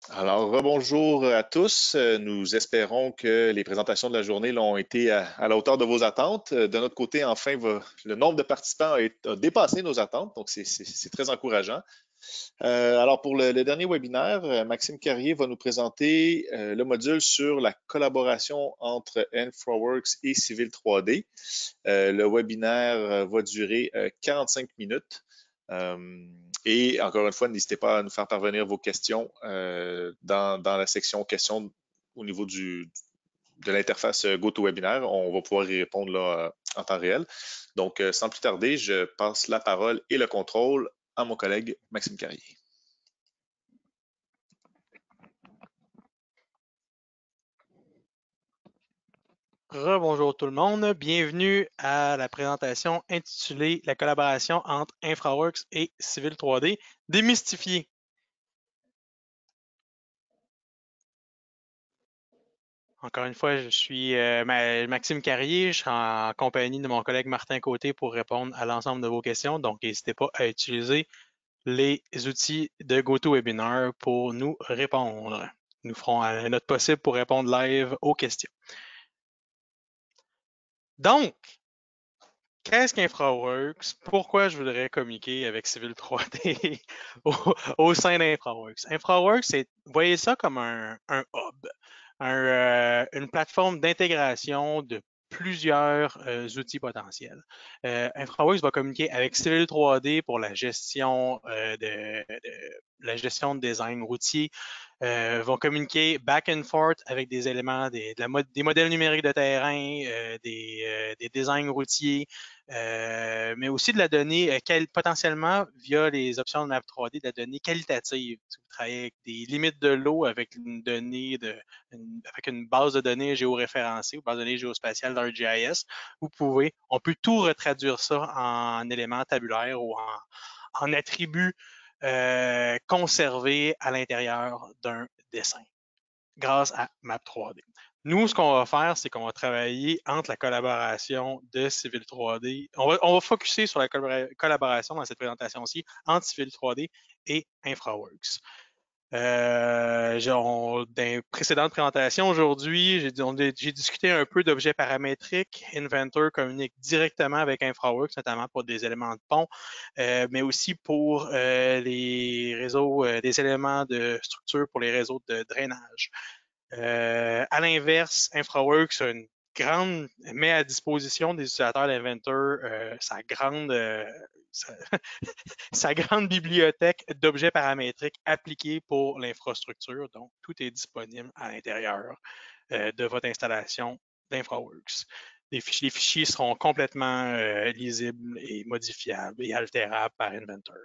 Alors, rebonjour à tous. Nous espérons que les présentations de la journée l'ont été à la hauteur de vos attentes. De notre côté, enfin, le nombre de participants a dépassé nos attentes, donc c'est très encourageant. Alors, pour le dernier webinaire, Maxime Carrier va nous présenter le module sur la collaboration entre InfraWorks et Civil 3D. Le webinaire va durer 45 minutes. Euh, et encore une fois, n'hésitez pas à nous faire parvenir vos questions dans la section questions au niveau de l'interface GoToWebinar. On va pouvoir y répondre là, en temps réel. Donc, sans plus tarder, je passe la parole et le contrôle à mon collègue Maxime Carrier. Rebonjour tout le monde, bienvenue à la présentation intitulée La collaboration entre InfraWorks et Civil 3D, démystifié. Encore une fois, je suis Maxime Carrier, je suis en compagnie de mon collègue Martin Côté pour répondre à l'ensemble de vos questions, donc n'hésitez pas à utiliser les outils de GoToWebinar pour nous répondre. Nous ferons notre possible pour répondre live aux questions. Donc, qu'est-ce qu'InfraWorks? Pourquoi je voudrais communiquer avec Civil 3D au sein d'InfraWorks? InfraWorks, voyez ça comme un hub, une plateforme d'intégration de plusieurs outils potentiels. InfraWorks va communiquer avec Civil 3D pour la gestion la gestion de design routier, vont communiquer back and forth avec des éléments, des modèles numériques de terrain, des designs routiers, mais aussi de la donnée potentiellement via les options de Map 3D, de la donnée qualitative. Si vous travaillez avec des limites de l'eau avec une donnée avec une base de données géoréférencée ou base de données géospatiale dans le GIS, on peut tout retraduire ça en éléments tabulaires ou en attributs conservés à l'intérieur d'un dessin grâce à Map 3D. Nous, ce qu'on va faire, c'est qu'on va travailler entre la collaboration de Civil 3D. On va focuser sur la collaboration dans cette présentation-ci entre Civil 3D et InfraWorks. Dans les précédentes présentations aujourd'hui, j'ai discuté un peu d'objets paramétriques. Inventor communique directement avec InfraWorks, notamment pour des éléments de pont, mais aussi pour les réseaux, des éléments de structure pour les réseaux de drainage. À l'inverse, InfraWorks met à disposition des utilisateurs d'Inventor sa, sa grande bibliothèque d'objets paramétriques appliqués pour l'infrastructure. Donc, tout est disponible à l'intérieur de votre installation d'InfraWorks. Les fichiers seront complètement lisibles et modifiables et altérables par Inventor.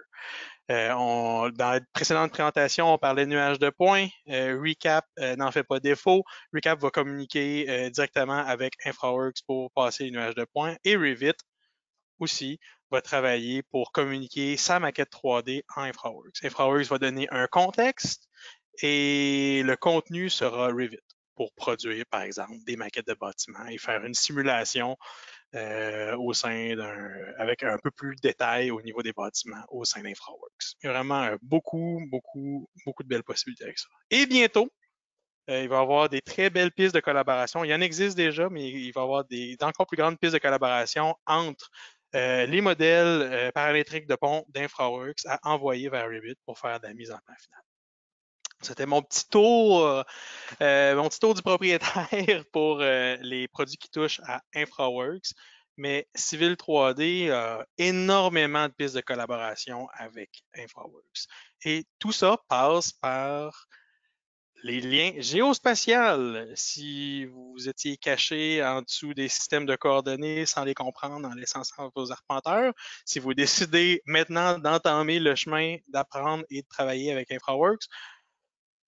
Dans la précédente présentation, on parlait de nuages de points. Recap n'en fait pas défaut. Recap va communiquer directement avec InfraWorks pour passer les nuages de points. Et Revit aussi va travailler pour communiquer sa maquette 3D en InfraWorks. InfraWorks va donner un contexte et le contenu sera Revit pour produire, par exemple, des maquettes de bâtiments et faire une simulation avec un peu plus de détails au niveau des bâtiments au sein d'InfraWorks. Il y a vraiment beaucoup de belles possibilités avec ça. Et bientôt, il va y avoir des très belles pistes de collaboration. Il y en existe déjà, mais il va y avoir encore plus grandes pistes de collaboration entre les modèles paramétriques de pont d'InfraWorks à envoyer vers Revit pour faire de la mise en plan finale. C'était mon petit tour du propriétaire pour les produits qui touchent à InfraWorks. Mais Civil 3D a énormément de pistes de collaboration avec InfraWorks. Et tout ça passe par les liens géospatials. Si vous étiez caché en dessous des systèmes de coordonnées sans les comprendre en laissant ça aux arpenteurs, si vous décidez maintenant d'entamer le chemin d'apprendre et de travailler avec InfraWorks,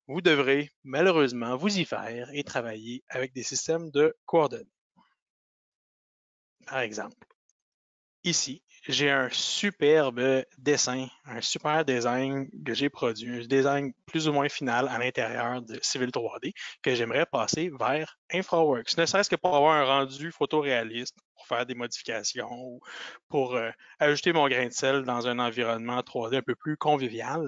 vous devrez malheureusement vous y faire et travailler avec des systèmes de coordonnées. Par exemple, ici, j'ai un superbe dessin, un super design que j'ai produit, un design plus ou moins final à l'intérieur de Civil 3D que j'aimerais passer vers InfraWorks, ne serait-ce que pour avoir un rendu photoréaliste, pour faire des modifications ou pour ajouter mon grain de sel dans un environnement 3D un peu plus convivial.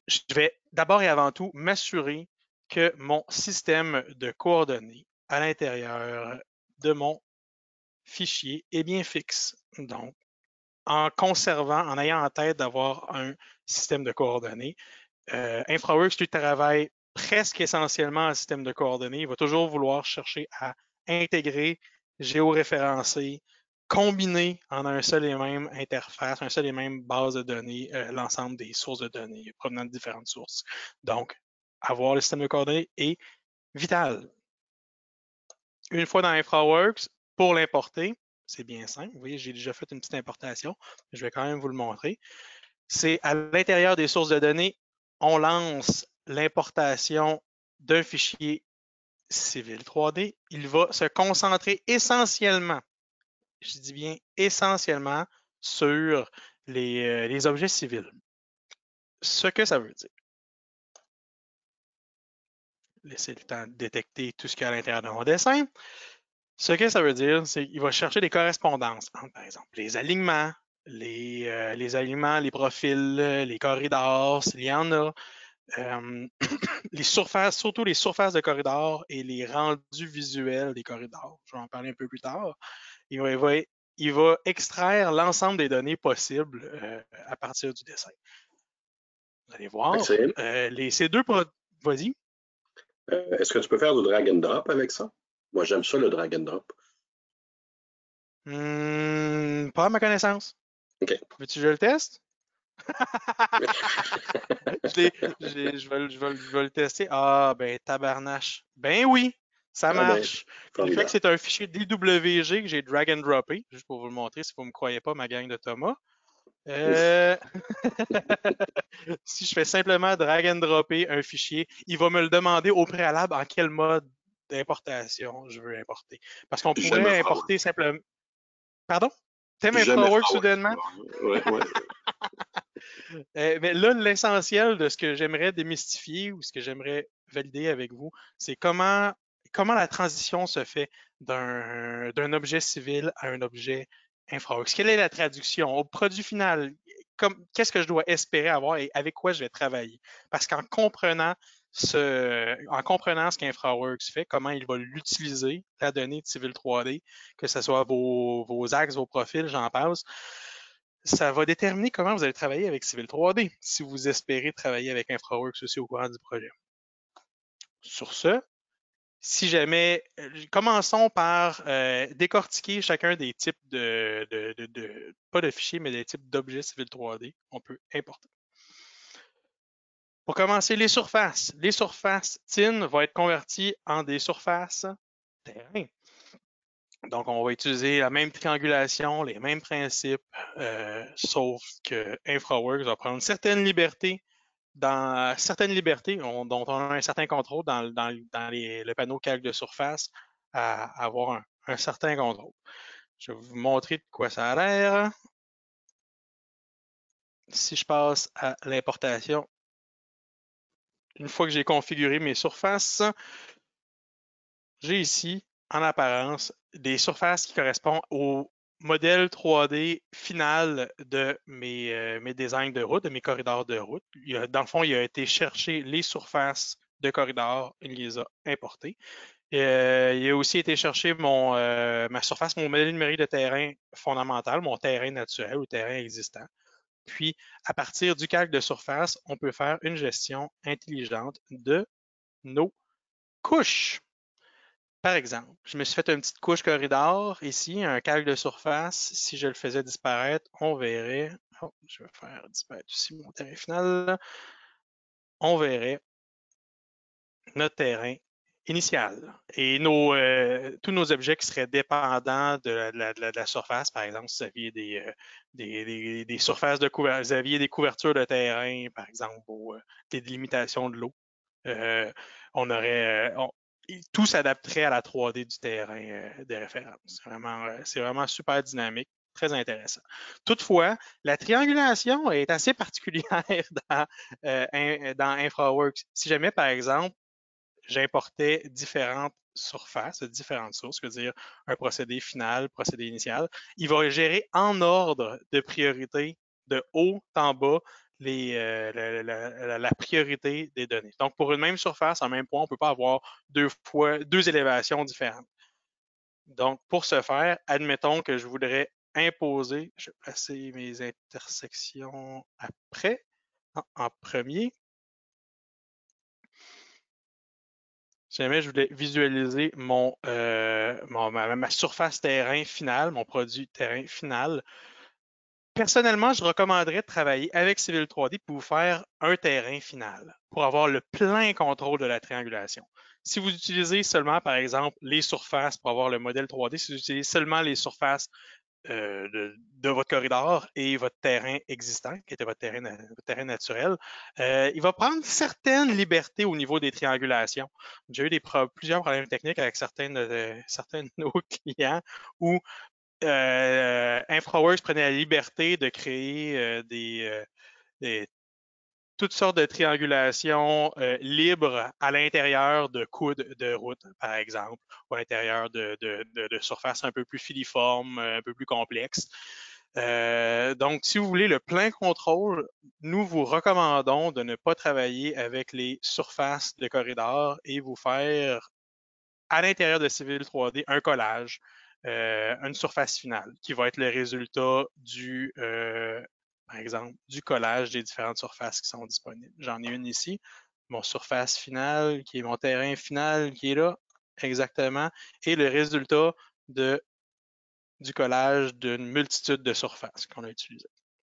je vais d'abord et avant tout m'assurer que mon système de coordonnées à l'intérieur de mon fichier est bien fixe. Donc, en conservant, en ayant en tête d'avoir un système de coordonnées, InfraWorks, lui, travaille presque essentiellement en système de coordonnées. Il va toujours vouloir chercher à intégrer, géoréférencer, combiner en un seul et même interface, un seul et même base de données, l'ensemble des sources de données provenant de différentes sources. Donc, avoir le système de coordonnées est vital. Une fois dans InfraWorks, pour l'importer, c'est bien simple. Vous voyez, j'ai déjà fait une petite importation. Je vais quand même vous le montrer. C'est à l'intérieur des sources de données, on lance l'importation d'un fichier civil 3D. Il va se concentrer essentiellement, je dis bien essentiellement, sur les objets civils. Ce que ça veut dire. Laissez le temps de détecter tout ce qu'il y a à l'intérieur de mon dessin. Ce que ça veut dire, c'est qu'il va chercher des correspondances entre, par exemple, les alignements, les profils, les corridors, s'il y en a, les surfaces, surtout les surfaces de corridors et les rendus visuels des corridors. Je vais en parler un peu plus tard. Il va extraire l'ensemble des données possibles à partir du dessin. Vous allez voir, Maxime, ces deux... Vas-y. est-ce que tu peux faire du drag and drop avec ça? Moi, j'aime ça, le drag and drop. Pas à ma connaissance. OK. Veux-tu que je le teste? Je vais le tester. Ah, ben, tabarnache. Ben oui, ça Ah ben, marche. Le fait que formidable. c'est un fichier DWG que j'ai drag and droppé, juste pour vous le montrer si vous ne me croyez pas, ma gang de Thomas. Si je fais simplement drag and dropper un fichier, il va me le demander au préalable en quel mode d'importation je veux importer. Parce qu'on J'aime pourrait InfraWorks. importer simplement. Pardon? Thème J'aime InfraWorks InfraWorks. soudainement? Ouais, ouais. Mais là, l'essentiel de ce que j'aimerais démystifier ou ce que j'aimerais valider avec vous, c'est comment la transition se fait d'un objet civil à un objet InfraWorks. Quelle est la traduction au produit final? Qu'est-ce que je dois espérer avoir et avec quoi je vais travailler? Parce qu'en comprenant ce qu'InfraWorks fait, comment il va l'utiliser, la donnée de Civil 3D, que ce soit vos axes, vos profils, j'en passe, ça va déterminer comment vous allez travailler avec Civil 3D, si vous espérez travailler avec InfraWorks aussi au cours du projet. Sur ce, si jamais, commençons par décortiquer chacun des types pas de fichiers, mais des types d'objets Civil 3D qu'on peut importer. Pour commencer, les surfaces. Les surfaces TIN vont être converties en des surfaces terrain. Donc, on va utiliser la même triangulation, les mêmes principes, sauf que InfraWorks va prendre certaines libertés dont on a un certain contrôle dans le panneau calque de surface à avoir un certain contrôle. Je vais vous montrer de quoi ça a l'air. Si je passe à l'importation, une fois que j'ai configuré mes surfaces, j'ai ici, en apparence, des surfaces qui correspondent au modèle 3D final de mes designs de route, de mes corridors de route. Dans le fond, il a été chercher les surfaces de corridors, il les a importées. Il a aussi été chercher ma surface, mon modèle numérique de terrain fondamental, mon terrain naturel ou terrain existant. Puis, à partir du calque de surface, on peut faire une gestion intelligente de nos couches. Par exemple, je me suis fait une petite couche corridor ici, un calque de surface. Si je le faisais disparaître, on verrait. Oh, je vais faire disparaître aussi mon terrain final. On verrait notre terrain initial et tous nos objets qui seraient dépendants de la surface. Par exemple, si vous aviez des surfaces de couverture, vous aviez des couvertures de terrain, par exemple, ou des délimitations de l'eau, on aurait. Tout s'adapterait à la 3D du terrain de référence. C'est vraiment super dynamique, très intéressant. Toutefois, la triangulation est assez particulière dans InfraWorks. Si jamais, par exemple, j'importais différentes surfaces, différentes sources, c'est-à-dire un procédé final, procédé initial, il va gérer en ordre de priorité de haut en bas la priorité des données. Donc, pour une même surface, un même point, on ne peut pas avoir deux élévations différentes. Donc, pour ce faire, admettons que je voudrais imposer, je vais placer mes intersections après, en premier. Si jamais je voulais visualiser ma surface terrain finale, mon produit terrain final, personnellement, je recommanderais de travailler avec Civil 3D pour vous faire un terrain final, pour avoir le plein contrôle de la triangulation. Si vous utilisez seulement, par exemple, les surfaces pour avoir le modèle 3D, si vous utilisez seulement les surfaces de votre corridor et votre terrain existant, qui était votre terrain naturel, il va prendre certaines libertés au niveau des triangulations. J'ai eu plusieurs problèmes techniques avec certains de nos clients où InfraWorks prenait la liberté de créer toutes sortes de triangulations libres à l'intérieur de coudes de route, par exemple, ou à l'intérieur de surfaces un peu plus filiformes, un peu plus complexes. Donc, si vous voulez le plein contrôle, nous vous recommandons de ne pas travailler avec les surfaces de corridor et vous faire à l'intérieur de Civil 3D un collage, une surface finale qui va être le résultat par exemple, du collage des différentes surfaces qui sont disponibles. J'en ai une ici, mon surface finale, qui est mon terrain final, qui est là, exactement, et le résultat du collage d'une multitude de surfaces qu'on a utilisées.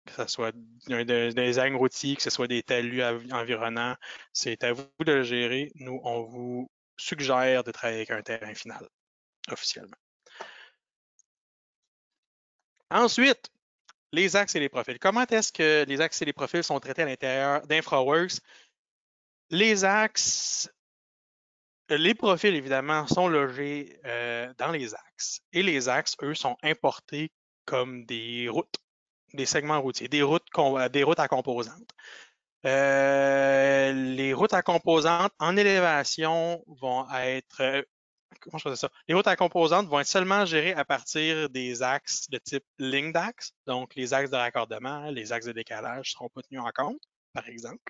Que ce soit des angles routiers, que ce soit des talus environnants, c'est à vous de le gérer. Nous, on vous suggère de travailler avec un terrain final, officiellement. Ensuite, les axes et les profils. Comment est-ce que les axes et les profils sont traités à l'intérieur d'InfraWorks? Les axes, les profils, évidemment, sont logés dans les axes. Et les axes, eux, sont importés comme des routes, des segments routiers, des routes à composantes. Les routes à composantes en élévation vont être comment je faisais ça? Les routes à composantes vont être seulement gérées à partir des axes de type ligne d'axe. Donc, les axes de raccordement, les axes de décalage ne seront pas tenus en compte, par exemple.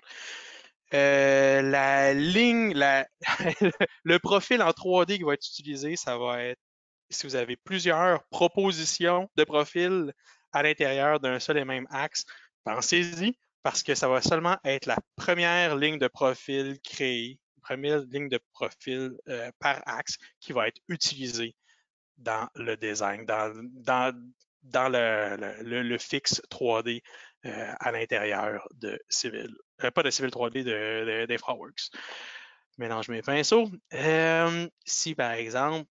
La ligne, le profil en 3D qui va être utilisé, ça va être si vous avez plusieurs propositions de profils à l'intérieur d'un seul et même axe, pensez-y parce que ça va seulement être la première ligne de profil créée, première ligne de profil par axe qui va être utilisée dans le design, dans le fixe 3D à l'intérieur de Civil. Pas de Civil 3D, d'InfraWorks. Je mélange mes pinceaux. Si par exemple,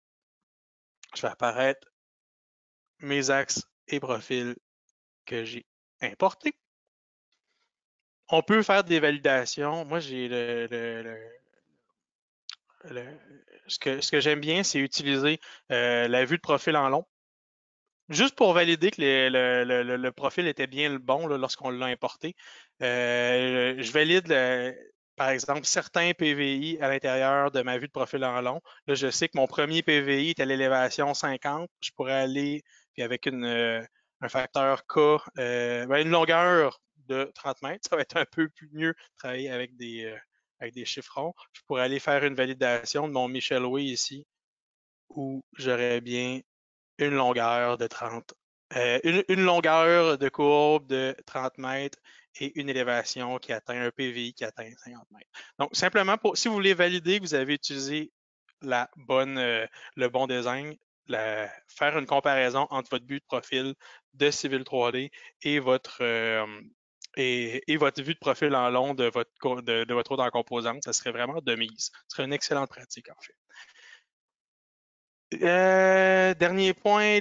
je vais apparaître mes axes et profils que j'ai importés. On peut faire des validations. Moi, j'ai ce que j'aime bien, c'est utiliser la vue de profil en long. Juste pour valider que le profil était bien le bon lorsqu'on l'a importé. Je valide, par exemple, certains PVI à l'intérieur de ma vue de profil en long. Là, je sais que mon premier PVI est à l'élévation 50. Je pourrais aller, puis avec un facteur K, une longueur de 30 mètres, ça va être un peu plus mieux de travailler avec des chiffrons. Je pourrais aller faire une validation de mon Michel Way ici, où j'aurais bien une longueur de 30, une longueur de courbe de 30 mètres et une élévation qui atteint un PVI qui atteint 50 mètres. Donc, simplement, si vous voulez valider que vous avez utilisé le bon design, faire une comparaison entre votre vue de profil de Civil 3D et votre vue de profil en long de votre route en composante, ça serait vraiment de mise. Ce serait une excellente pratique, en fait. Dernier point,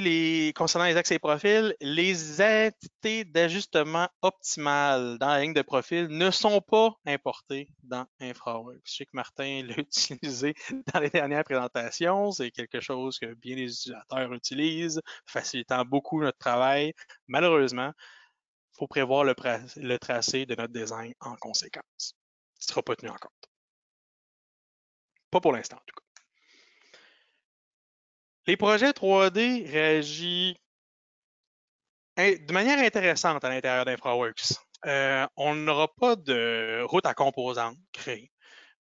concernant les axes et profils, les entités d'ajustement optimal dans la ligne de profil ne sont pas importées dans InfraWorks. Je sais que Martin l'a utilisé dans les dernières présentations. C'est quelque chose que bien les utilisateurs utilisent, facilitant beaucoup notre travail. Malheureusement, il faut prévoir le tracé de notre design en conséquence. Ce ne sera pas tenu en compte. Pas pour l'instant, en tout cas. Les projets 3D réagissent de manière intéressante à l'intérieur d'InfraWorks. on n'aura pas de route à composantes créée.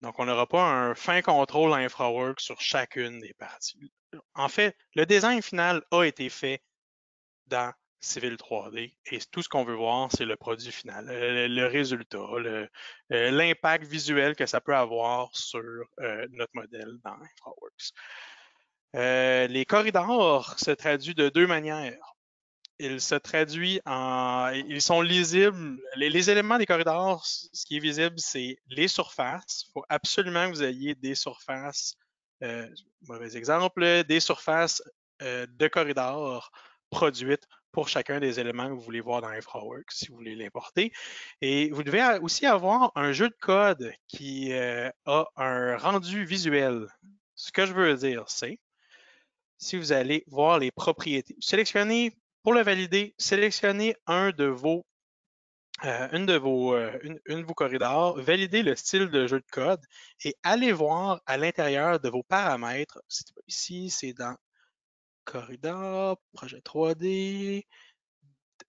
Donc, on n'aura pas un fin contrôle InfraWorks sur chacune des parties. En fait, le design final a été fait dans Civil 3D et tout ce qu'on veut voir, c'est le produit final, le résultat, l'impact visuel que ça peut avoir sur notre modèle dans InfraWorks. Les corridors se traduisent de deux manières. Ils sont lisibles. Les éléments des corridors, ce qui est visible, c'est les surfaces. Il faut absolument que vous ayez des surfaces, mauvais exemple, des surfaces de corridors produites pour chacun des éléments que vous voulez voir dans InfraWorks, si vous voulez l'importer. Et vous devez aussi avoir un jeu de code qui a un rendu visuel. Ce que je veux dire, c'est si vous allez voir les propriétés, sélectionnez, pour le valider, sélectionnez un de vos corridors, validez le style de jeu de code et allez voir à l'intérieur de vos paramètres. Ici, c'est dans corridor, projet 3D.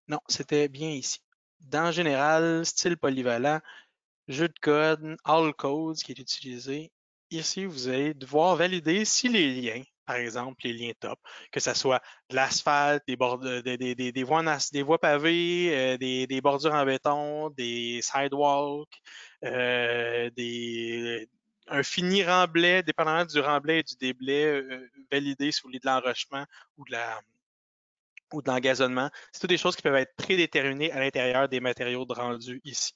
Non, c'était bien ici. Dans général, style polyvalent, jeu de code, all codes qui est utilisé. Ici, vous allez devoir valider si les liens, par exemple, les liens top, que ce soit de l'asphalte, des voies pavées, des bordures en béton, des sidewalks, un fini remblai, dépendamment du remblai et du déblai, validé sous de l'enrochement ou de l'engazonnement. C'est toutes des choses qui peuvent être prédéterminées à l'intérieur des matériaux de rendu ici.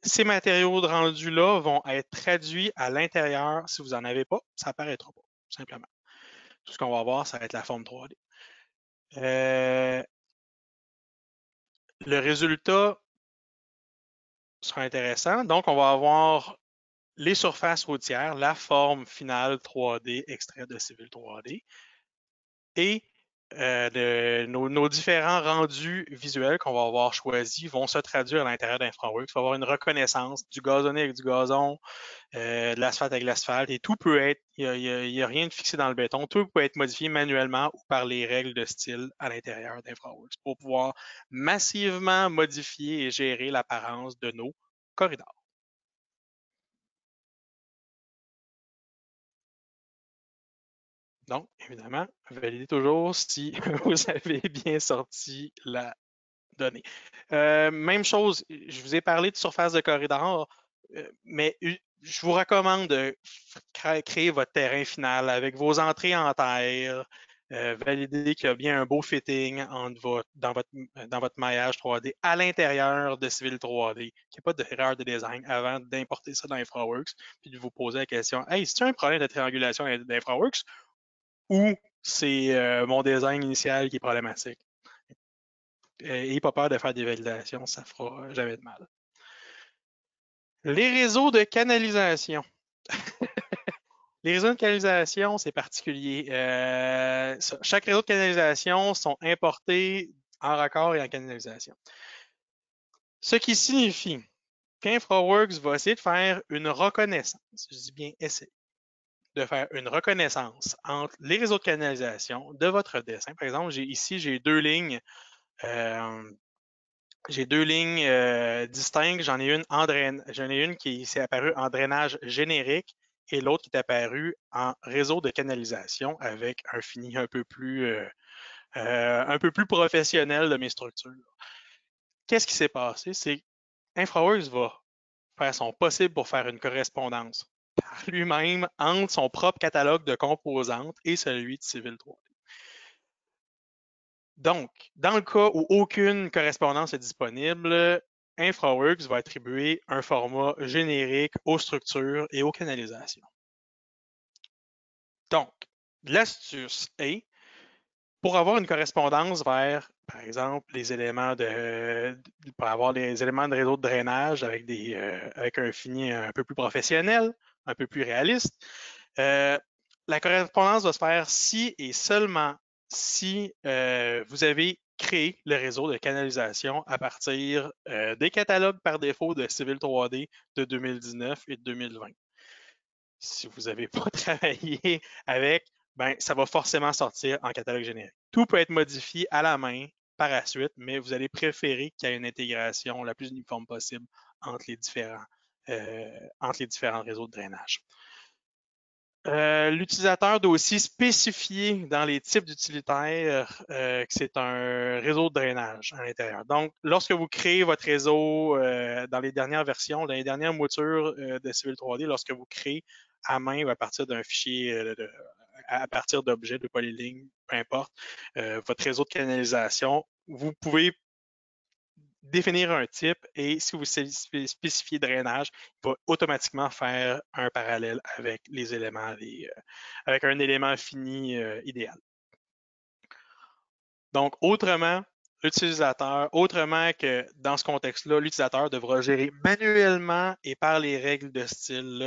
Ces matériaux de rendu-là vont être traduits à l'intérieur. Si vous n'en avez pas, ça n'apparaîtra pas, simplement. Tout ce qu'on va avoir, ça va être la forme 3D. Le résultat sera intéressant. Donc, on va avoir les surfaces routières, la forme finale 3D extraite de Civil 3D et nos différents rendus visuels qu'on va avoir choisis vont se traduire à l'intérieur d'InfraWorks. Il va y avoir une reconnaissance du gazonné avec du gazon, de l'asphalte avec l'asphalte, et tout peut être, il n'y a rien de fixé dans le béton, tout peut être modifié manuellement ou par les règles de style à l'intérieur d'InfraWorks pour pouvoir massivement modifier et gérer l'apparence de nos corridors. Donc, évidemment, validez toujours si vous avez bien sorti la donnée. Même chose, je vous ai parlé de surface de corridor, mais je vous recommande de créer votre terrain final avec vos entrées en terre, valider qu'il y a bien un beau fitting dans votre maillage 3D à l'intérieur de Civil 3D, qu'il n'y ait pas d'erreur de design avant d'importer ça dans InfraWorks, puis de vous poser la question, hey, c'est-tu un problème de triangulation d'InfraWorks ou c'est mon design initial qui est problématique? N'ayez pas peur de faire des validations, ça ne fera jamais de mal. Les réseaux de canalisation. Les réseaux de canalisation, c'est particulier. Chaque réseau de canalisation sont importés en raccord et en canalisation. Ce qui signifie qu'InfraWorks va essayer de faire une reconnaissance, je dis bien essayer, de faire une reconnaissance entre les réseaux de canalisation de votre dessin. Par exemple, ici, j'ai deux lignes. Distinctes. J'en ai une qui s'est apparue en drainage générique et l'autre qui est apparue en réseau de canalisation avec un fini un peu plus professionnel de mes structures. Qu'est-ce qui s'est passé? C'est qu'InfraWorks va faire son possible pour faire une correspondance par lui-même entre son propre catalogue de composantes et celui de Civil 3D. Donc, dans le cas où aucune correspondance est disponible, InfraWorks va attribuer un format générique aux structures et aux canalisations. Donc, l'astuce est, pour avoir une correspondance vers, par exemple, pour avoir des éléments de réseau de drainage avec un fini un peu plus professionnel, un peu plus réaliste, la correspondance va se faire si et seulement si vous avez créé le réseau de canalisation à partir des catalogues par défaut de Civil 3D de 2019 et de 2020. Si vous n'avez pas travaillé avec, ben, ça va forcément sortir en catalogue générique. Tout peut être modifié à la main par la suite, mais vous allez préférer qu'il y ait une intégration la plus uniforme possible entre les différents réseaux de drainage. L'utilisateur doit aussi spécifier dans les types d'utilitaires que c'est un réseau de drainage à l'intérieur. Donc, lorsque vous créez votre réseau dans les dernières versions, dans les dernières moutures de Civil 3D, lorsque vous créez à main ou à partir d'un fichier, à partir d'objets, de polylignes, peu importe, votre réseau de canalisation, vous pouvez définir un type et si vous spécifiez drainage, il va automatiquement faire un parallèle avec les éléments, avec un élément fini idéal. Donc, autrement que dans ce contexte-là, l'utilisateur devra gérer manuellement et par les règles de style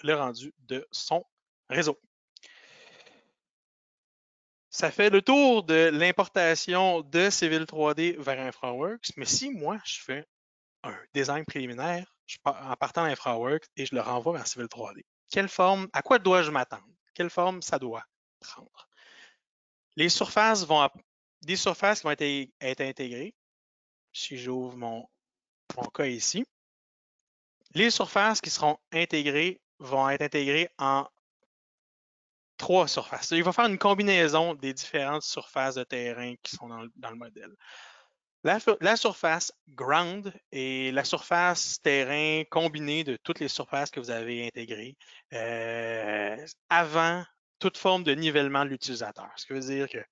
le rendu de son réseau. Ça fait le tour de l'importation de Civil 3D vers InfraWorks, mais si moi, je fais un design préliminaire en partant d'InfraWorks et je le renvoie vers Civil 3D, à quoi dois-je m'attendre? Quelle forme ça doit prendre? Des surfaces qui vont être intégrées. Si j'ouvre mon cas ici, les surfaces qui seront intégrées vont être intégrées en 3 surfaces. Il va faire une combinaison des différentes surfaces de terrain qui sont dans le modèle. La surface ground est la surface terrain combinée de toutes les surfaces que vous avez intégrées avant toute forme de nivellement de l'utilisateur. Ce qui veut dire qu'il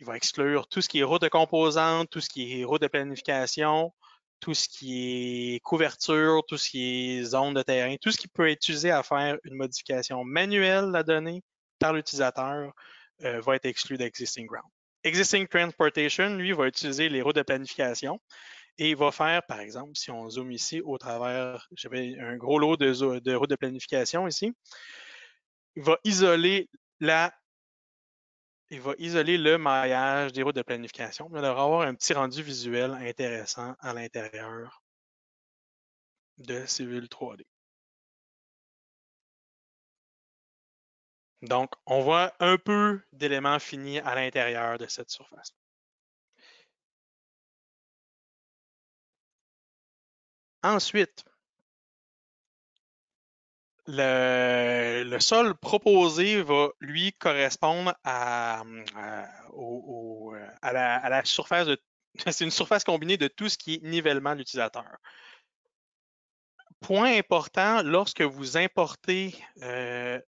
va exclure tout ce qui est route de composantes, tout ce qui est route de planification, tout ce qui est couverture, tout ce qui est zone de terrain, tout ce qui peut être utilisé à faire une modification manuelle de la donnée par l'utilisateur va être exclu d'Existing Ground. Existing Transportation, lui, va utiliser les routes de planification et il va faire, par exemple, si on zoome ici au travers, j'avais un gros lot de routes de planification ici, il va isoler le maillage des routes de planification. Il va avoir un petit rendu visuel intéressant à l'intérieur de Civil 3D. Donc, on voit un peu d'éléments finis à l'intérieur de cette surface. Ensuite, le sol proposé va, lui, correspondre à la surface de... C'est une surface combinée de tout ce qui est nivellement de l'utilisateur. Point important, lorsque vous importez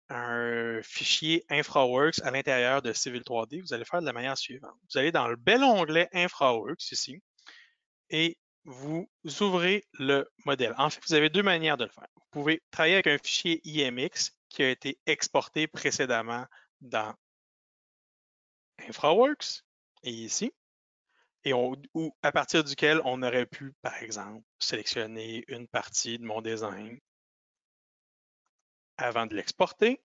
un fichier InfraWorks à l'intérieur de Civil 3D, vous allez faire de la manière suivante. Vous allez dans le bel onglet InfraWorks ici et vous ouvrez le modèle. En fait, vous avez 2 manières de le faire. Vous pouvez travailler avec un fichier IMX qui a été exporté précédemment dans InfraWorks et ici, et à partir duquel on aurait pu, par exemple, sélectionner une partie de mon design avant de l'exporter,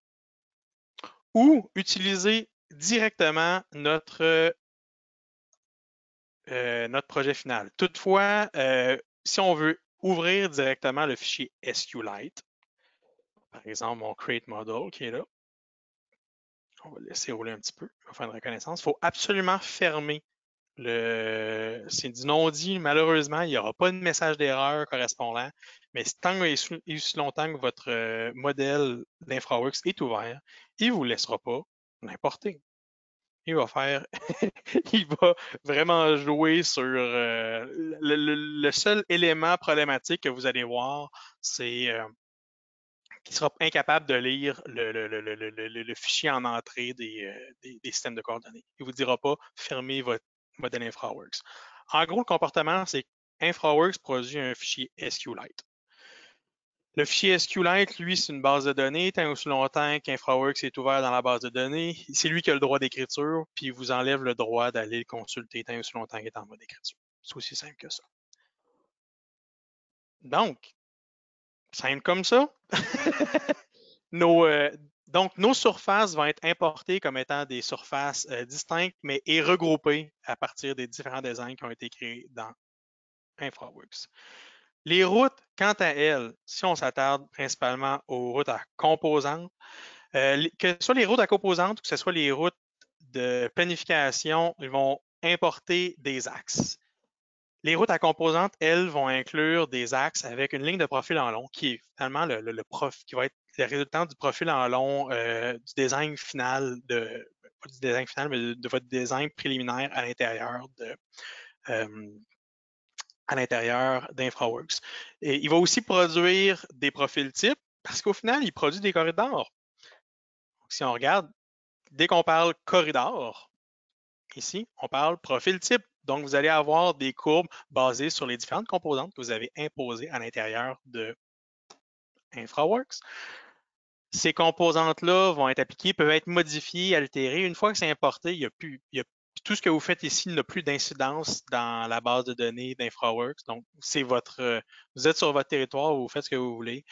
ou utiliser directement notre projet final. Toutefois, si on veut ouvrir directement le fichier SQLite, par exemple mon Create Model qui est là, on va le laisser rouler un petit peu, on va faire une reconnaissance. Il faut absolument fermer c'est du non-dit, malheureusement, il n'y aura pas de message d'erreur correspondant, mais tant et aussi longtemps que votre modèle d'InfraWorks est ouvert, il ne vous laissera pas l'importer. Il va il va vraiment jouer sur le seul élément problématique que vous allez voir, c'est qu'il sera incapable de lire le fichier en entrée des systèmes de coordonnées. Il ne vous dira pas fermez votre modèle InfraWorks. En gros, le comportement, c'est qu'InfraWorks produit un fichier SQLite. Le fichier SQLite, lui, c'est une base de données. Tant aussi longtemps qu'InfraWorks est ouvert dans la base de données, c'est lui qui a le droit d'écriture, puis il vous enlève le droit d'aller le consulter tant aussi longtemps qu'il est en mode écriture. C'est aussi simple que ça. Donc, simple comme ça. Donc, nos surfaces vont être importées comme étant des surfaces distinctes, mais et regroupées à partir des différents designs qui ont été créés dans InfraWorks. Les routes, quant à elles, si on s'attarde principalement aux routes à composantes, que ce soit les routes à composantes ou que ce soit les routes de planification, ils vont importer des axes. Les routes à composantes, elles, vont inclure des axes avec une ligne de profil en long qui est finalement qui va être le résultat du profil en long du design final pas du design final, mais de votre design préliminaire à l'intérieur d'InfraWorks. Et il va aussi produire des profils types parce qu'au final, il produit des corridors. Donc, si on regarde, dès qu'on parle corridor, ici, on parle profil type. Donc, vous allez avoir des courbes basées sur les différentes composantes que vous avez imposées à l'intérieur de InfraWorks. Ces composantes-là vont être appliquées, peuvent être modifiées, altérées. Une fois que c'est importé, tout ce que vous faites ici n'a plus d'incidence dans la base de données d'InfraWorks. Donc, vous êtes sur votre territoire, vous faites ce que vous voulez.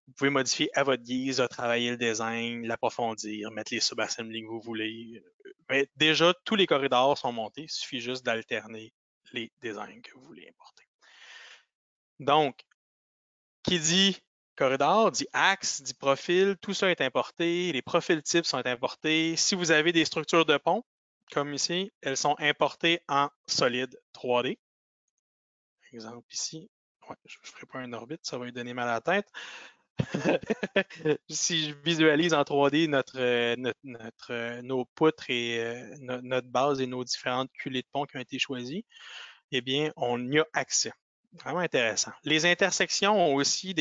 Vous pouvez modifier à votre guise, travailler le design, l'approfondir, mettre les subassembly que vous voulez. Mais déjà, tous les corridors sont montés. Il suffit juste d'alterner les designs que vous voulez importer. Donc, qui dit corridor, dit axe, dit profil, tout ça est importé. Les profils types sont importés. Si vous avez des structures de pont, comme ici, elles sont importées en solide 3D. Exemple ici. Ouais, je ne ferai pas une orbite, ça va lui donner mal à la tête. Si je visualise en 3D nos poutres et notre base et nos différentes culées de pont qui ont été choisies, eh bien, on y a accès. Vraiment intéressant. Les intersections ont aussi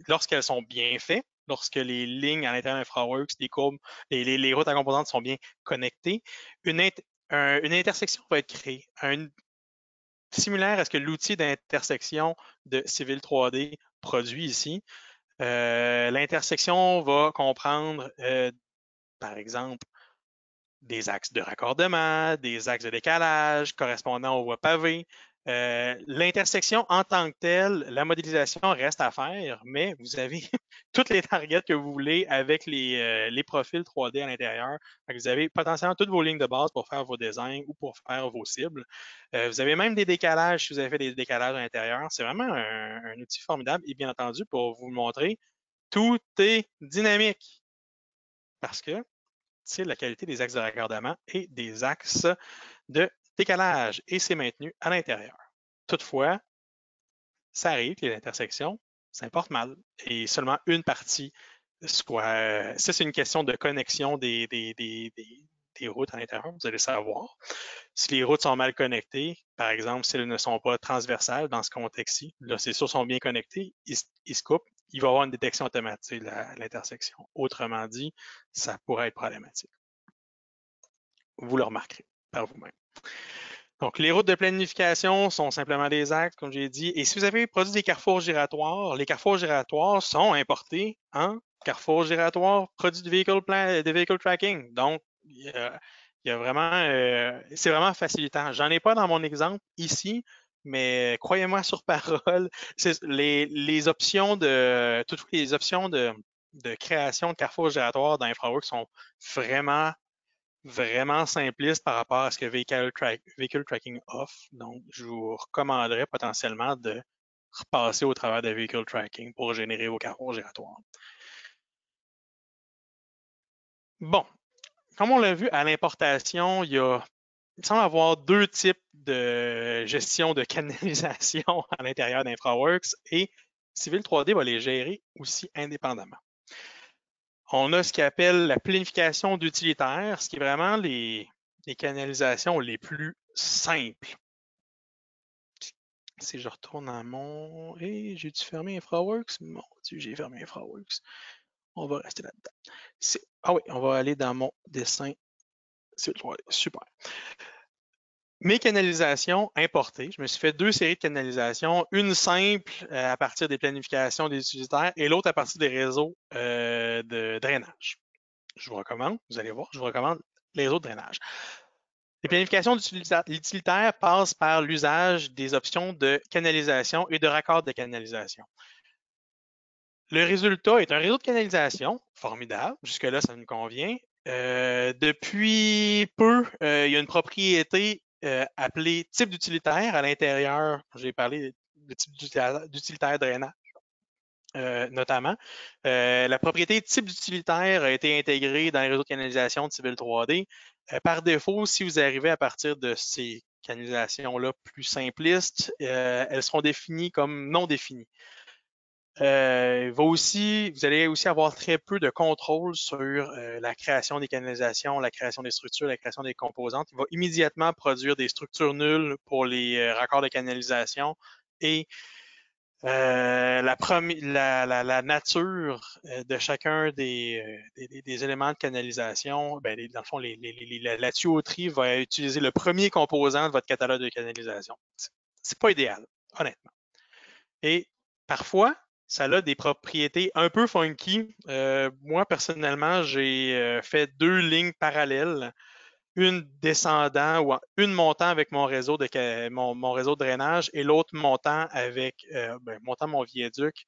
lorsqu'elles sont bien faites, lorsque les lignes à l'intérieur d'InfraWorks, les courbes, les routes à composantes sont bien connectées, une intersection va être créée. Similaire à ce que l'outil d'intersection de Civil 3D produit ici. L'intersection va comprendre, par exemple, des axes de raccordement, des axes de décalage correspondant aux voies pavées. L'intersection en tant que telle, la modélisation reste à faire, mais vous avez toutes les targets que vous voulez avec les profils 3D à l'intérieur. Vous avez potentiellement toutes vos lignes de base pour faire vos designs ou pour faire vos cibles. Vous avez même des décalages si vous avez fait des décalages à l'intérieur. C'est vraiment un outil formidable et bien entendu, pour vous montrer, tout est dynamique parce que c'est la qualité des axes de raccordement et des axes de décalage et c'est maintenu à l'intérieur. Toutefois, ça arrive que les intersections s'importent mal et seulement une partie soit. Ça, c'est une question de connexion des routes à l'intérieur, vous allez savoir. Si les routes sont mal connectées, par exemple, si elles ne sont pas transversales dans ce contexte-ci, là, c'est sûr, sont bien connectées, ils se coupent, il va y avoir une détection automatique à l'intersection. Autrement dit, ça pourrait être problématique. Vous le remarquerez par vous-même. Donc, les routes de planification sont simplement des axes, comme j'ai dit. Et si vous avez produit des carrefours giratoires, les carrefours giratoires sont importés en carrefour giratoire produit de vehicle tracking. Donc, il y a vraiment, c'est vraiment facilitant. J'en ai pas dans mon exemple ici, mais croyez-moi sur parole, les options toutes les options de création de carrefours giratoires dans InfraWorks sont vraiment simpliste par rapport à ce que Vehicle Tracking offre. Donc, je vous recommanderais potentiellement de repasser au travers de Vehicle Tracking pour générer vos carrefours giratoires. Bon, comme on l'a vu à l'importation, il semble avoir deux types de gestion de canalisation à l'intérieur d'InfraWorks et Civil 3D va les gérer aussi indépendamment. On a ce qu'on appelle la planification d'utilitaires, ce qui est vraiment les canalisations les plus simples. Si je retourne à mon... j'ai-tu fermé InfraWorks? Mon Dieu, j'ai fermé InfraWorks. On va rester là-dedans. Ah oui, on va aller dans mon dessin. Super. Mes canalisations importées, je me suis fait deux séries de canalisations, une simple à partir des planifications des utilitaires et l'autre à partir des réseaux de drainage. Je vous recommande, vous allez voir, je vous recommande les autres drainages. Les planifications utilitaires passent par l'usage des options de canalisation et de raccord de canalisation. Le résultat est un réseau de canalisation formidable. Jusque-là, ça nous convient. Depuis peu, il y a une propriété appelée type d'utilitaire à l'intérieur. J'ai parlé de type d'utilitaire drainage. Notamment. La propriété type d'utilitaire a été intégrée dans les réseaux de canalisation de Civil 3D. Par défaut, si vous arrivez à partir de ces canalisations-là plus simplistes, elles seront définies comme non définies. Vous allez aussi avoir très peu de contrôle sur la création des canalisations, la création des structures, la création des composantes. Il va immédiatement produire des structures nulles pour les raccords de canalisation et la nature de chacun des éléments de canalisation, ben, dans le fond, la tuyauterie va utiliser le premier composant de votre catalogue de canalisation. C'est pas idéal, honnêtement. Et parfois, ça a des propriétés un peu funky. Moi, personnellement, j'ai fait 2 lignes parallèles, une descendant ou une montant avec mon réseau mon réseau de drainage et l'autre montant montant mon viaduc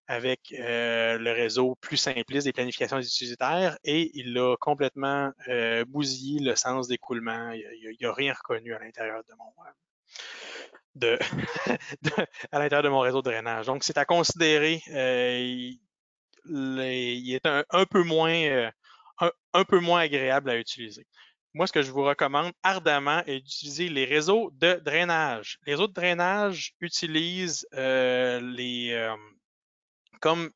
avec le réseau plus simpliste des planifications des utilitaires et il a complètement bousillé le sens d'écoulement. Il n'a rien reconnu à l'intérieur à l'intérieur de mon réseau de drainage. Donc, c'est à considérer. Il est un peu moins agréable à utiliser. Moi, ce que je vous recommande ardemment est d'utiliser les réseaux de drainage. Les réseaux de drainage utilisent comme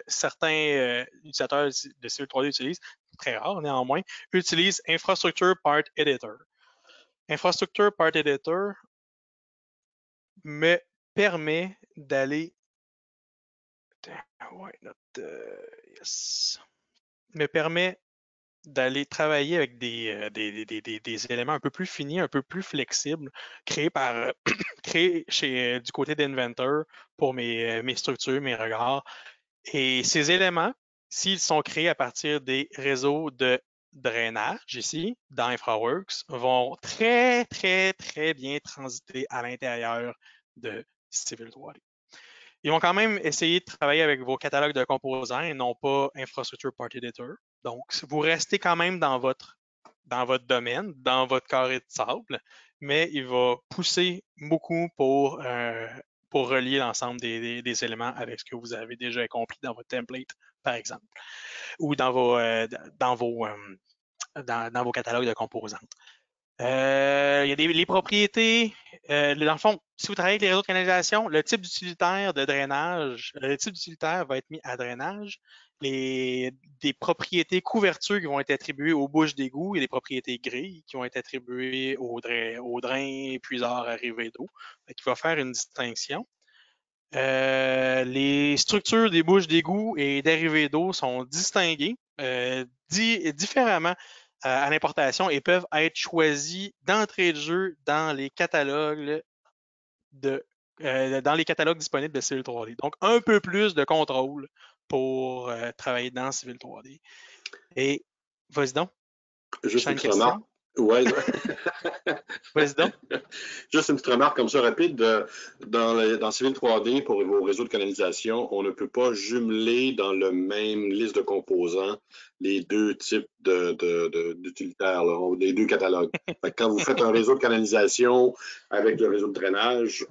certains utilisateurs de Civil 3D utilisent, très rare néanmoins, utilisent Infrastructure Part Editor. Infrastructure Part Editor me permet d'aller me permet d'aller travailler avec des éléments un peu plus finis, un peu plus flexibles, créés du côté d'Inventor pour mes structures, mes regards. Et ces éléments, s'ils sont créés à partir des réseaux de drainage ici, dans InfraWorks, vont très, très, très bien transiter à l'intérieur de Civil 3D. Ils vont quand même essayer de travailler avec vos catalogues de composants et non pas Infrastructure Part Editor. Donc, vous restez quand même dans votre domaine, dans votre carré de sable, mais il va pousser beaucoup pour relier l'ensemble des éléments avec ce que vous avez déjà accompli dans votre template, par exemple, ou dans vos catalogues de composantes. Il y a les propriétés. Dans le fond, si vous travaillez avec les réseaux de canalisation, le type d'utilitaire de drainage, le type d'utilitaire va être mis à drainage. Des propriétés couvertures qui vont être attribuées aux bouches d'égout et des propriétés grilles qui vont être attribuées aux drains épuiseurs arrivés d'eau. Il va faire une distinction. Les structures des bouches d'égout et d'arrivée d'eau sont distinguées différemment à l'importation et peuvent être choisis d'entrée de jeu dans les catalogues disponibles de Civil 3D. Donc, un peu plus de contrôle pour travailler dans Civil 3D. Et, vas-y donc. Juste une petite remarque. Ouais. Vas-y donc. Juste une petite remarque comme ça rapide. Dans Civil 3D, pour vos réseaux de canalisation, on ne peut pas jumeler dans le même liste de composants les deux types d'utilitaires, les deux catalogues. Quand vous faites un réseau de canalisation avec le réseau de drainage,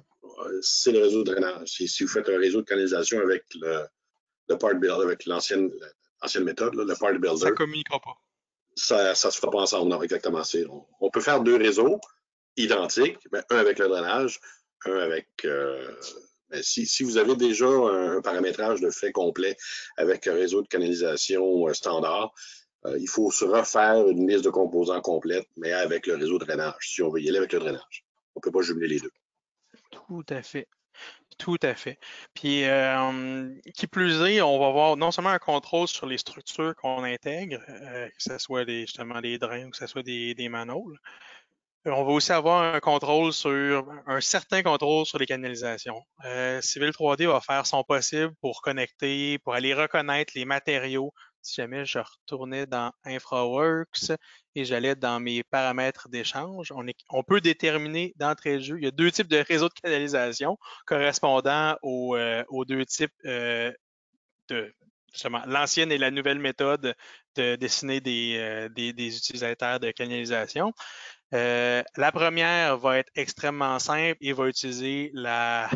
c'est le réseau de drainage. Si vous faites un réseau de canalisation avec le Part Builder, avec l'ancienne méthode, le Part Builder, ça ne communiquera pas. Ça ne se fera pas ensemble, non, exactement. On peut faire 2 réseaux identiques, mais un avec le drainage, un avec... si vous avez déjà un paramétrage de fait complet avec un réseau de canalisation standard, il faut se refaire une liste de composants complète, mais avec le réseau de drainage, si on veut y aller avec le drainage. On ne peut pas jumeler les deux. Tout à fait. Tout à fait. Puis, qui plus est, on va avoir non seulement un contrôle sur les structures qu'on intègre, que ce soit justement des drains ou que ce soit des manholes. On va aussi avoir un certain contrôle sur les canalisations. Civil 3D va faire son possible pour connecter, pour aller reconnaître les matériaux. Si jamais je retournais dans InfraWorks et j'allais dans mes paramètres d'échange, on peut déterminer d'entrée de jeu. Il y a 2 types de réseaux de canalisation correspondant aux 2 types justement, l'ancienne et la nouvelle méthode de dessiner des utilisateurs de canalisation. La première va être extrêmement simple et va utiliser la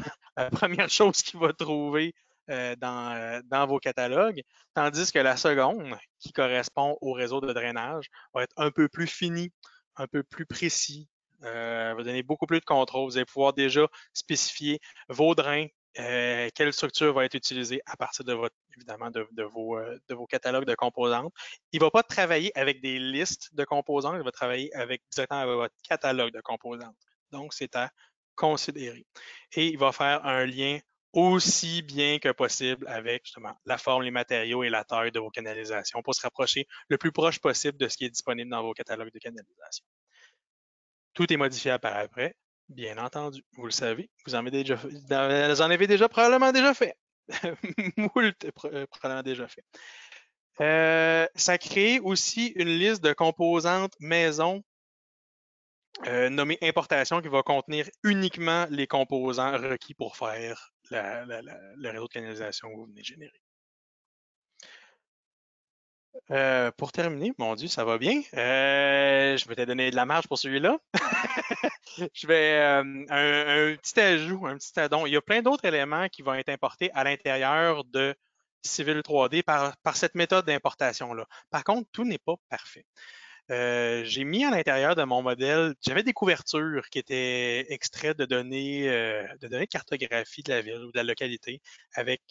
première chose qu'il va trouver dans vos catalogues, tandis que la seconde, qui correspond au réseau de drainage, va être un peu plus fini, un peu plus précis, va donner beaucoup plus de contrôle. Vous allez pouvoir déjà spécifier vos drains, quelle structure va être utilisée à partir de votre, évidemment, de vos catalogues de composantes. Il ne va pas travailler avec des listes de composantes, il va travailler directement avec votre catalogue de composantes. Donc, c'est à considérer. Et il va faire un lien aussi bien que possible avec justement la forme, les matériaux et la taille de vos canalisations pour se rapprocher le plus proche possible de ce qui est disponible dans vos catalogues de canalisation. Tout est modifiable par après, bien entendu. Vous le savez, vous en avez déjà probablement déjà fait. Moult probablement déjà fait. Ça crée aussi une liste de composantes maison nommée importation qui va contenir uniquement les composants requis pour faire le réseau de canalisation que vous venez de générer. Pour terminer, mon Dieu, ça va bien. Je vais te donner de la marge pour celui-là. Je vais un petit ajout, un petit addon. Il y a plein d'autres éléments qui vont être importés à l'intérieur de Civil 3D par cette méthode d'importation-là. Par contre, tout n'est pas parfait. J'ai mis à l'intérieur de mon modèle, j'avais des couvertures qui étaient extraits de données de cartographie de la ville ou de la localité avec,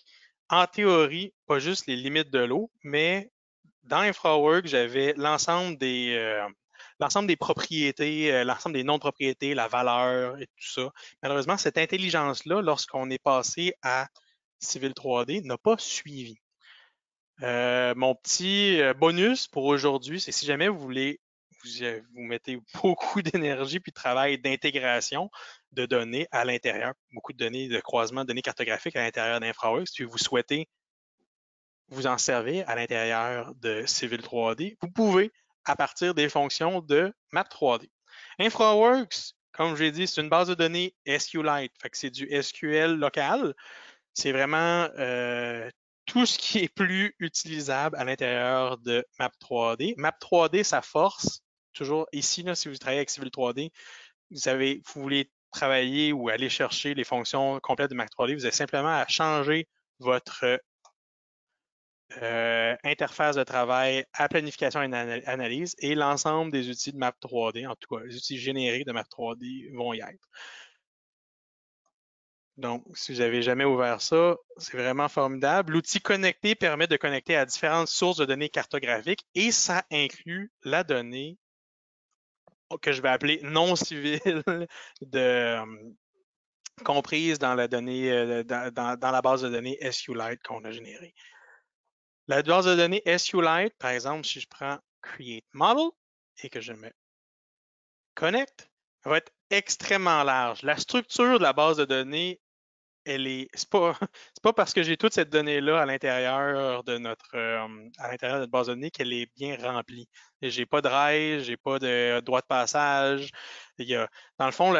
en théorie, pas juste les limites de l'eau, mais dans InfraWorks, j'avais l'ensemble des propriétés, l'ensemble des noms de propriétés, la valeur et tout ça. Malheureusement, cette intelligence-là, lorsqu'on est passé à Civil 3D, n'a pas suivi. Mon petit bonus pour aujourd'hui, c'est si jamais vous voulez, vous mettez beaucoup d'énergie puis de travail d'intégration de données à l'intérieur, beaucoup de données de croisement de données cartographiques à l'intérieur d'InfraWorks, si vous souhaitez vous en servir à l'intérieur de Civil 3D, vous pouvez à partir des fonctions de Map 3D. InfraWorks, comme j'ai dit, c'est une base de données SQLite, fait que c'est du SQL local. C'est vraiment tout ce qui est plus utilisable à l'intérieur de Map 3D. Map 3D, sa force, toujours ici, là, si vous travaillez avec Civil 3D, vous voulez travailler ou aller chercher les fonctions complètes de Map 3D, vous avez simplement à changer votre interface de travail à planification et analyse et l'ensemble des outils de Map 3D, en tout cas, les outils génériques de Map 3D vont y être. Donc, si vous n'avez jamais ouvert ça, c'est vraiment formidable. L'outil connecté permet de connecter à différentes sources de données cartographiques et ça inclut la donnée que je vais appeler non civile comprise dans la donnée dans la base de données SQLite qu'on a générée. La base de données SQLite, par exemple, si je prends Create Model et que je me connecte, va être extrêmement large. La structure de la base de données, c'est pas parce que j'ai toute cette donnée-là à l'intérieur de notre base de données qu'elle est bien remplie. J'ai pas de rail, j'ai pas de droit de passage. Dans le fond,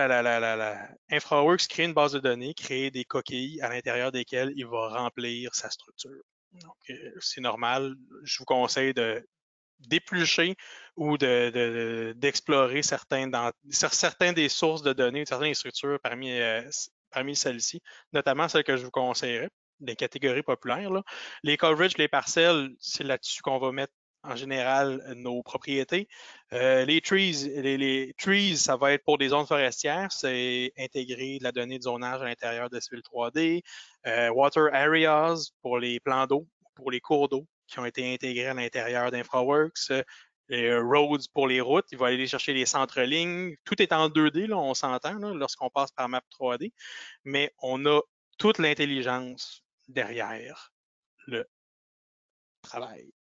InfraWorks crée une base de données, crée des coquilles à l'intérieur desquelles il va remplir sa structure. Donc, c'est normal. Je vous conseille d'éplucher ou d'explorer certaines des sources de données, certaines structures parmi celles-ci, notamment celles que je vous conseillerais, des catégories populaires. Là. Les coverages, les parcelles, c'est là-dessus qu'on va mettre en général nos propriétés. Les trees, ça va être pour des zones forestières, c'est intégrer de la donnée de zonage à l'intérieur de Civil 3D. Water areas pour les plans d'eau, pour les cours d'eau qui ont été intégrés à l'intérieur d'InfraWorks. Les roads pour les routes, il va aller chercher les centres-lignes. Tout est en 2D, là, on s'entend lorsqu'on passe par Map 3D, mais on a toute l'intelligence derrière le travail.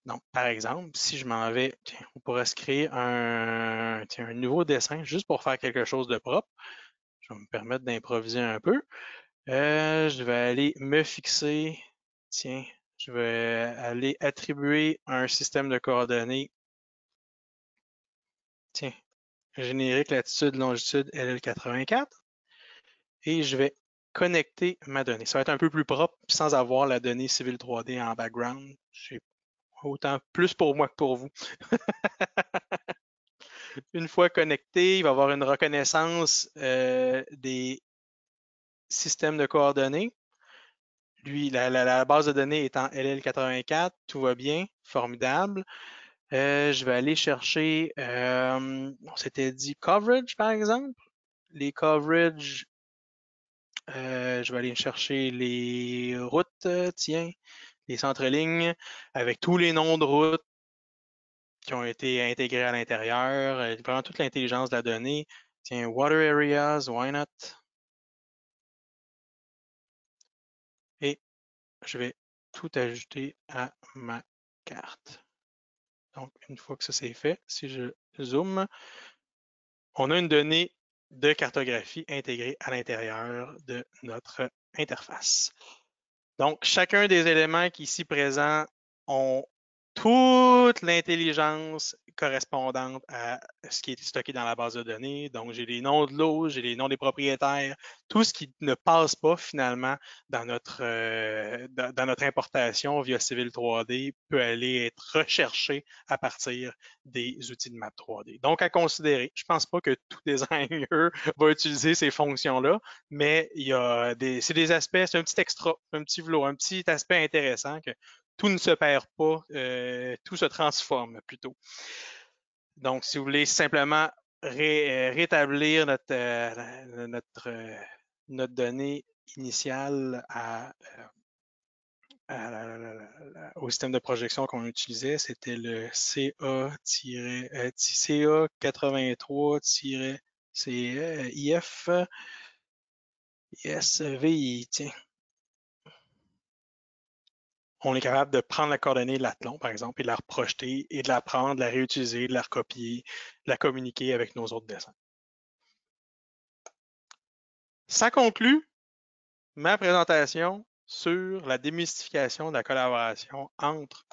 Donc, par exemple, si je m'en vais, on pourrait se créer un nouveau dessin juste pour faire quelque chose de propre. Je vais me permettre d'improviser un peu. Je vais aller me fixer, tiens, je vais aller attribuer un système de coordonnées, tiens, générique latitude, longitude LL84, et je vais connecter ma donnée. Ça va être un peu plus propre sans avoir la donnée Civil 3D en background. C'est autant plus pour moi que pour vous. Une fois connecté, il va y avoir une reconnaissance des systèmes de coordonnées. lui, la base de données est en LL84, tout va bien, formidable. Je vais aller chercher, on s'était dit coverage par exemple. Les coverage, je vais aller chercher les routes, tiens, les centres-lignes, avec tous les noms de routes qui ont été intégrés à l'intérieur, vraiment toute l'intelligence de la donnée. Tiens, water areas, why not? Et je vais tout ajouter à ma carte. Donc, une fois que ça c'est fait, si je zoome, on a une donnée de cartographie intégrée à l'intérieur de notre interface. Donc, chacun des éléments qui ici présents ont toute l'intelligence correspondante à ce qui est stocké dans la base de données. Donc, j'ai les noms de l'eau, j'ai les noms des propriétaires, tout ce qui ne passe pas finalement dans notre importation via Civil 3D peut aller être recherché à partir des outils de map 3D. Donc, à considérer. Je ne pense pas que tout designer va utiliser ces fonctions-là, mais c'est des aspects, c'est un petit extra, un petit aspect intéressant que tout ne se perd pas, tout se transforme plutôt. Donc, si vous voulez simplement rétablir notre donnée initiale au système de projection qu'on utilisait, c'était le CA-83-CIF. ISVI, tiens. On est capable de prendre la coordonnée de l'athlon, par exemple, et de la reprojeter, et de la prendre, de la réutiliser, de la recopier, de la communiquer avec nos autres dessins. Ça conclut ma présentation sur la démystification de la collaboration entre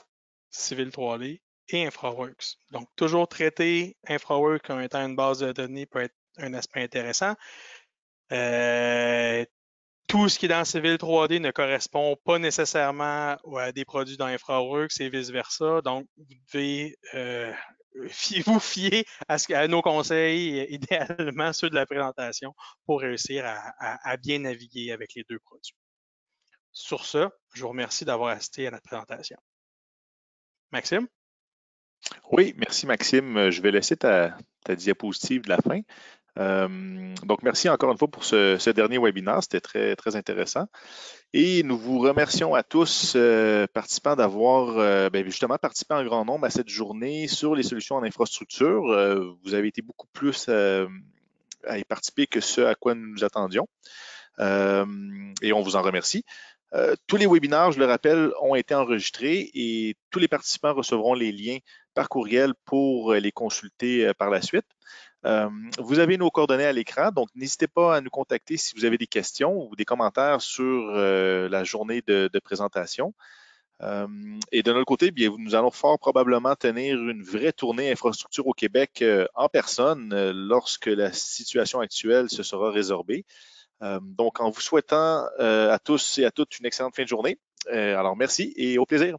Civil 3D et InfraWorks. Donc, toujours traiter InfraWorks comme étant une base de données peut être un aspect intéressant. Tout ce qui est dans Civil 3D ne correspond pas nécessairement à des produits dans InfraWorks et vice-versa. Donc, vous devez vous fier à nos conseils, idéalement ceux de la présentation, pour réussir à bien naviguer avec les deux produits. Sur ce, je vous remercie d'avoir assisté à notre présentation. Maxime? Oui, merci Maxime. Je vais laisser ta diapositive de la fin. Donc, merci encore une fois pour ce dernier webinaire. C'était très, très intéressant. Et nous vous remercions à tous participants d'avoir justement participé en grand nombre à cette journée sur les solutions en infrastructure. Vous avez été beaucoup plus à y participer que ce à quoi nous nous attendions. Et on vous en remercie. Tous les webinaires, je le rappelle, ont été enregistrés et tous les participants recevront les liens par courriel pour les consulter par la suite. Vous avez nos coordonnées à l'écran, donc n'hésitez pas à nous contacter si vous avez des questions ou des commentaires sur la journée de présentation. Et de notre côté, bien, nous allons fort probablement tenir une vraie tournée infrastructure au Québec en personne lorsque la situation actuelle se sera résorbée. Donc, en vous souhaitant à tous et à toutes une excellente fin de journée. Alors, merci et au plaisir.